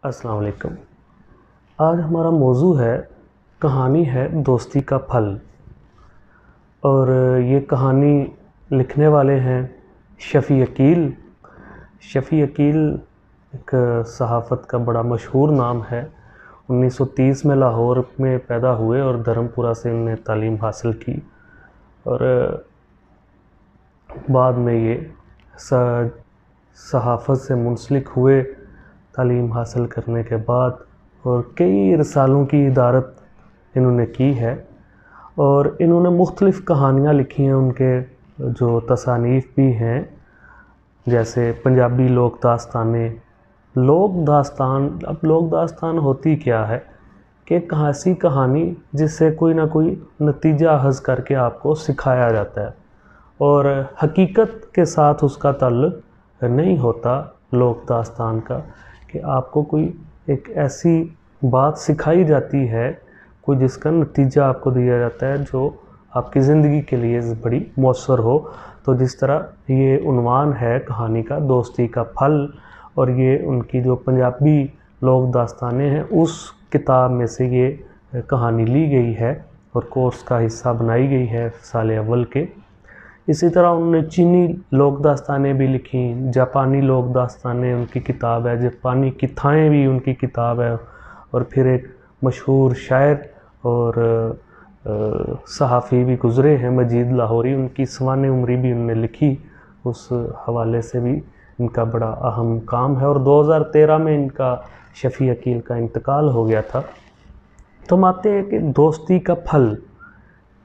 السلام علیکم۔ آج ہمارا موضوع ہے کہانی ہے دوستی کا پھل، اور یہ کہانی لکھنے والے ہیں شفیع عقیل۔ شفیع عقیل ایک صحافت کا بڑا مشہور نام ہے۔ 1930 میں لاہور میں پیدا ہوئے اور دھرمپورہ سے انہوں نے تعلیم حاصل کی، اور بعد میں یہ صحافت سے منسلک ہوئے تعلیم حاصل کرنے کے بعد، اور کئی رسالوں کی ادارت انہوں نے کی ہے، اور انہوں نے مختلف کہانیاں لکھی ہیں۔ ان کے جو تصانیف بھی ہیں، جیسے پنجابی لوک داستانیں۔ لوک داستان ہوتی کیا ہے کہ ایک ایسی کہانی جس سے کوئی نہ کوئی نتیجہ اخذ کر کے آپ کو سکھایا جاتا ہے، اور حقیقت کے ساتھ اس کا تعلق نہیں ہوتا لوک داستان کا، کہ آپ کو کوئی ایک ایسی بات سکھائی جاتی ہے، کوئی جس کا نتیجہ آپ کو دیا جاتا ہے جو آپ کی زندگی کے لیے بڑی مؤثر ہو۔ تو جس طرح یہ عنوان ہے کہانی کا دوستی کا پھل، اور یہ ان کی جو پنجابی لوک داستانیں ہیں اس کتاب میں سے یہ کہانی لی گئی ہے اور کورس کا حصہ بنائی گئی ہے سال اول کے۔ اسی طرح انہوں نے چینی لوک داستانیں بھی لکھیں، جاپانی لوک داستانیں ان کی کتاب ہے، جاپانی کتھائیں بھی ان کی کتاب ہے، اور پھر ایک مشہور شاعر اور صحافی بھی گزرے ہیں مجید لاہوری، ان کی سوانح عمری بھی انہوں نے لکھی، اس حوالے سے بھی ان کا بڑا اہم کام ہے، اور 2013 میں ان کا شفیع عقیل کا انتقال ہو گیا تھا۔ تو ہم آتے ہیں کہ دوستی کا پھل،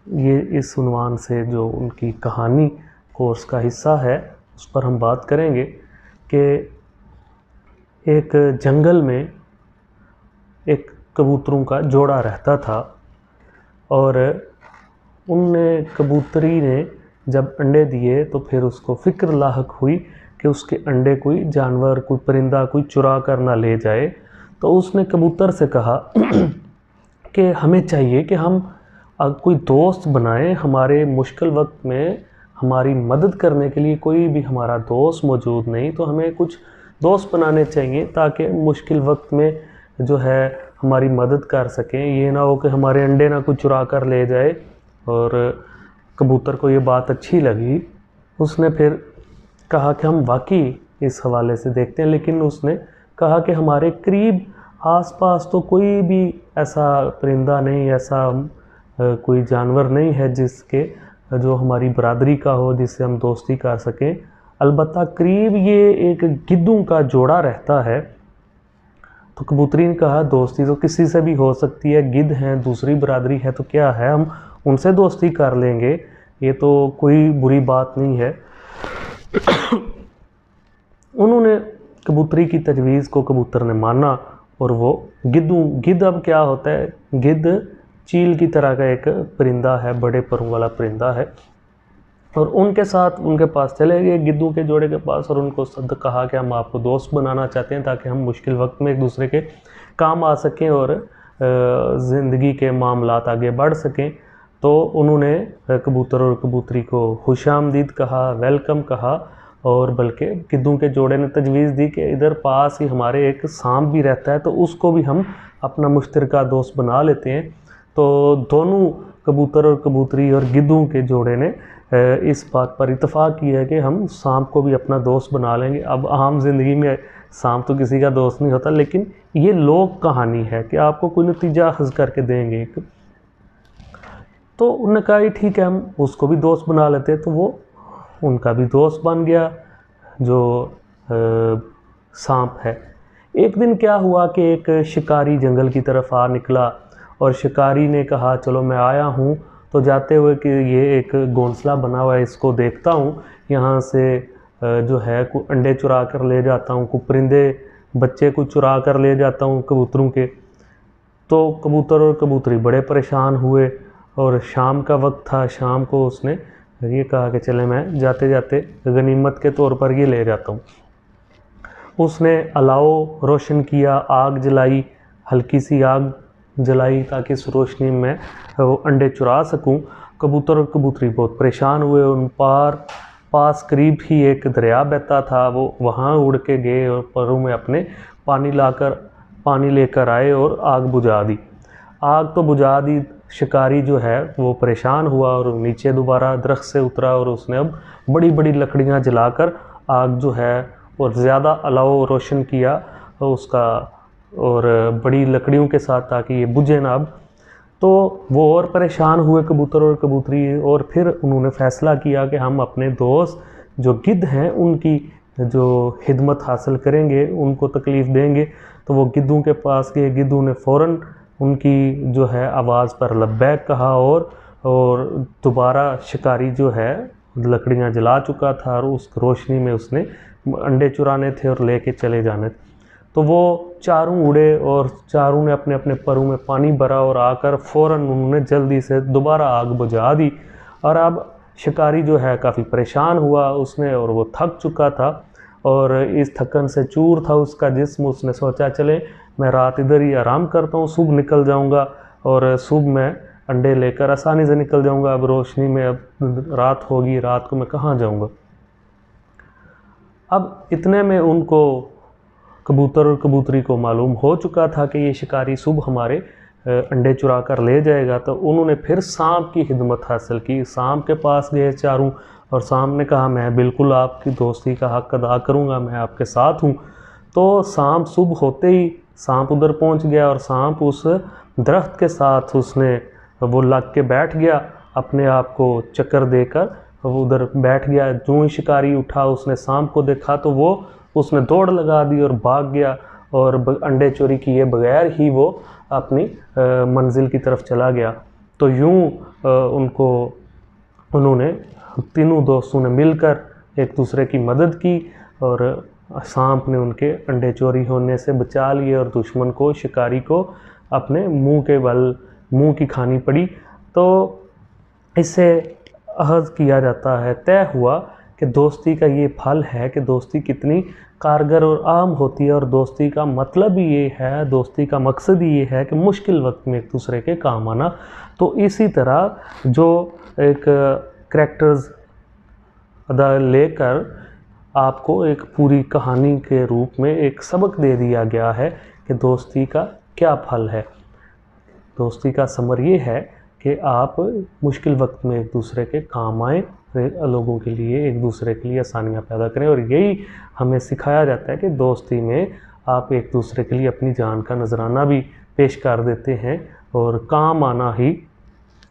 یہ اس عنوان سے جو ان کی کہانی کورس کا حصہ ہے اس پر ہم بات کریں گے کہ ایک جنگل میں ایک کبوتروں کا جوڑا رہتا تھا، اور کبوتری نے جب انڈے دیے تو پھر اس کو فکر لاحق ہوئی کہ اس کے انڈے کوئی جانور، کوئی پرندہ کوئی چرا کر نہ لے جائے۔ تو اس نے کبوتر سے کہا کہ ہمیں چاہیے کہ ہم کوئی دوست بنائیں، ہمارے مشکل وقت میں ہماری مدد کرنے کے لیے کوئی بھی ہمارا دوست موجود نہیں، تو ہمیں کچھ دوست بنانے چاہیے تاکہ مشکل وقت میں جو ہے ہماری مدد کر سکیں، یہ نہ ہو کہ ہمارے انڈے نہ کوئی چرا کر لے جائے۔ اور کبوتر کو یہ بات اچھی لگی، اس نے پھر کہا کہ ہم واقعی اس حوالے سے دیکھتے ہیں، لیکن اس نے کہا کہ ہمارے قریب آس پاس تو کوئی بھی ایسا پرندہ نہیں، ایسا کوئی جانور نہیں ہے جو ہماری برادری کا ہو، جس سے ہم دوستی کر سکیں، البتہ قریب یہ ایک گدھوں کا جوڑا رہتا ہے۔ تو کبوتری نے کہا دوستی تو کسی سے بھی ہو سکتی ہے، گدھ ہیں، دوسری برادری ہے تو کیا ہے، ہم ان سے دوستی کر لیں گے، یہ تو کوئی بری بات نہیں ہے۔ انہوں نے کبوتری کی تجویز کو کبوتر نے مانا، اور وہ گدھ اب کیا ہوتا ہے، گدھ چیل کی طرح کا ایک پرندہ ہے، بڑے پروں والا پرندہ ہے، اور ان کے ساتھ ان کے پاس چلے گئے گدھوں کے جوڑے کے پاس، اور ان کو کہا کہ ہم آپ کو دوست بنانا چاہتے ہیں تاکہ ہم مشکل وقت میں ایک دوسرے کے کام آ سکیں اور زندگی کے معاملات آگے بڑھ سکیں۔ تو انہوں نے کبوتر اور کبوتری کو خوش آمدید کہا، ویلکم کہا، اور بلکہ گدھوں کے جوڑے نے تجویز دی کہ ادھر پاس ہی ہمارے ایک سانپ بھی رہتا ہے، تو اس کو بھی ہم اپنا مشترکہ دوست بنا لیتے ہیں۔ تو دونوں کبوتر اور کبوتری اور گدھوں کے جوڑے نے اس بات پر اتفاق کیا ہے کہ ہم سانپ کو بھی اپنا دوست بنا لیں گے۔ اب عام زندگی میں سانپ تو کسی کا دوست نہیں ہوتا، لیکن یہ لوک کہانی ہے کہ آپ کو کوئی نتیجہ اخذ کر کے دیں گے۔ تو انہوں نے کہا ٹھیک ہے، ہم اس کو بھی دوست بنا لیتے ہیں، تو وہ ان کا بھی دوست بن گیا جو سانپ ہے۔ ایک دن کیا ہوا کہ ایک شکاری جنگل کی طرف آ نکلا، اور شکاری نے کہا چلو میں آیا ہوں، تو جاتے ہوئے کہ یہ ایک گھونسلہ بنا ہوا ہے، اس کو دیکھتا ہوں، یہاں سے جو ہے کوئی انڈے چرا کر لے جاتا ہوں، کوئی پرندے بچے کو چرا کر لے جاتا ہوں کبوتروں کے۔ تو کبوتر اور کبوتری بڑے پریشان ہوئے، اور شام کا وقت تھا، شام کو اس نے یہ کہا کہ چلے میں جاتے جاتے غنیمت کے طور پر یہ لے جاتا ہوں۔ اس نے الاؤ روشن کیا، آگ جلائی، ہلکی سی آگ جلائی تاکہ اس روشنی میں وہ انڈے چرا سکوں۔ کبوتر اور کبوتری بہت پریشان ہوئے، ان پاس قریب ہی ایک دریا بہتا تھا، وہ وہاں اڑ کے گئے اور پروں میں اپنے پانی لا کر پانی لے کر آئے اور آگ بجھا دی۔ آگ تو بجھا دی، شکاری جو ہے وہ پریشان ہوا اور نیچے دوبارہ درخت سے اترا، اور اس نے اب بڑی بڑی لکڑیاں جلا کر آگ جو ہے اور زیادہ الاؤ روشن کیا اس کا، اور بڑی لکڑیوں کے ساتھ، تاکہ یہ بجھے نہ اب۔ تو وہ اور پریشان ہوئے کبوتر اور کبوتری، اور پھر انہوں نے فیصلہ کیا کہ ہم اپنے دوست جو گدھ ہیں ان کی جو خدمت حاصل کریں گے، ان کو تکلیف دیں گے۔ تو وہ گدھوں کے پاس گئے، گدھوں نے فوراً ان کی جو ہے آواز پر لبیک کہا، اور دوبارہ شکاری جو ہے لکڑیاں جلا چکا تھا، اور اس روشنی میں اس نے انڈے چرانے تھے اور لے کے چلے جانے تھے۔ تو وہ چاروں اڑے اور چاروں نے اپنے اپنے پروں میں پانی بھرا، اور آ کر فوراً انہوں نے جلدی سے دوبارہ آگ بجھا دی۔ اور اب شکاری جو ہے کافی پریشان ہوا اس نے، اور وہ تھک چکا تھا، اور اس تھکن سے چور تھا اس کا جسم۔ اس نے سوچا چلے میں رات ادھر ہی آرام کرتا ہوں، صبح نکل جاؤں گا، اور صبح میں انڈے لے کر آسانی سے نکل جاؤں گا۔ اب روشنی میں اب رات ہوگی، رات کو میں کہاں جاؤں گا۔ اب اتنے میں ان کو کبوتر اور کبوتری کو معلوم ہو چکا تھا کہ یہ شکاری صبح ہمارے انڈے چرا کر لے جائے گا۔ تو انہوں نے پھر سانپ کی خدمت حاصل کی، سانپ کے پاس گئے چاروں، اور سانپ نے کہا میں بالکل آپ کی دوستی کا حق ادا کروں گا، میں آپ کے ساتھ ہوں۔ تو سانپ صبح ہوتے ہی سانپ ادھر پہنچ گیا، اور سانپ اس درخت کے ساتھ اس نے وہ لگ کے بیٹھ گیا، اپنے آپ کو چکر دے کر وہ ادھر بیٹھ گیا۔ جو ہی شکاری اٹھا اس نے سانپ کو دیکھا تو وہ اس نے دوڑ لگا دی اور بھاگ گیا، اور انڈے چوری کیے بغیر ہی وہ اپنی منزل کی طرف چلا گیا۔ تو یوں انہوں نے تینوں دوستوں نے مل کر ایک دوسرے کی مدد کی، اور سانپ نے ان کے انڈے چوری ہونے سے بچا لیے، اور دشمن کو، شکاری کو اپنے منہ کے بل منہ کی کھانی پڑی۔ تو اس سے اخذ کیا جاتا ہے، طے ہوا کہ دوستی کا یہ پھل ہے کہ دوستی کتنی کارگر اور عام ہوتی ہے، اور دوستی کا مطلب ہی یہ ہے، دوستی کا مقصد ہی یہ ہے کہ مشکل وقت میں ایک دوسرے کے کام آنا۔ تو اسی طرح جو ایک کریکٹرز ادا لے کر آپ کو ایک پوری کہانی کے روپ میں ایک سبق دے دیا گیا ہے کہ دوستی کا کیا پھل ہے۔ دوستی کا ثمر یہ ہے کہ آپ مشکل وقت میں ایک دوسرے کے کام آئیں، لوگوں کے لیے، ایک دوسرے کے لیے آسانیاں پیدا کریں، اور یہی ہمیں سکھایا جاتا ہے کہ دوستی میں آپ ایک دوسرے کے لیے اپنی جان کا نذرانہ بھی پیش کر دیتے ہیں، اور کام آنا ہی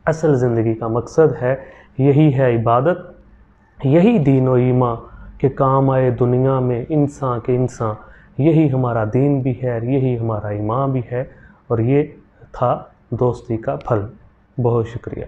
اصل زندگی کا مقصد ہے۔ یہی ہے عبادت، یہی دین و ایمان کہ کام آئے دنیا میں انسان کے انسان، یہی ہمارا دین بھی ہے، یہی ہمارا ایمان بھی ہے، اور یہ تھا دوستی کا پھل۔ بہت شکریہ۔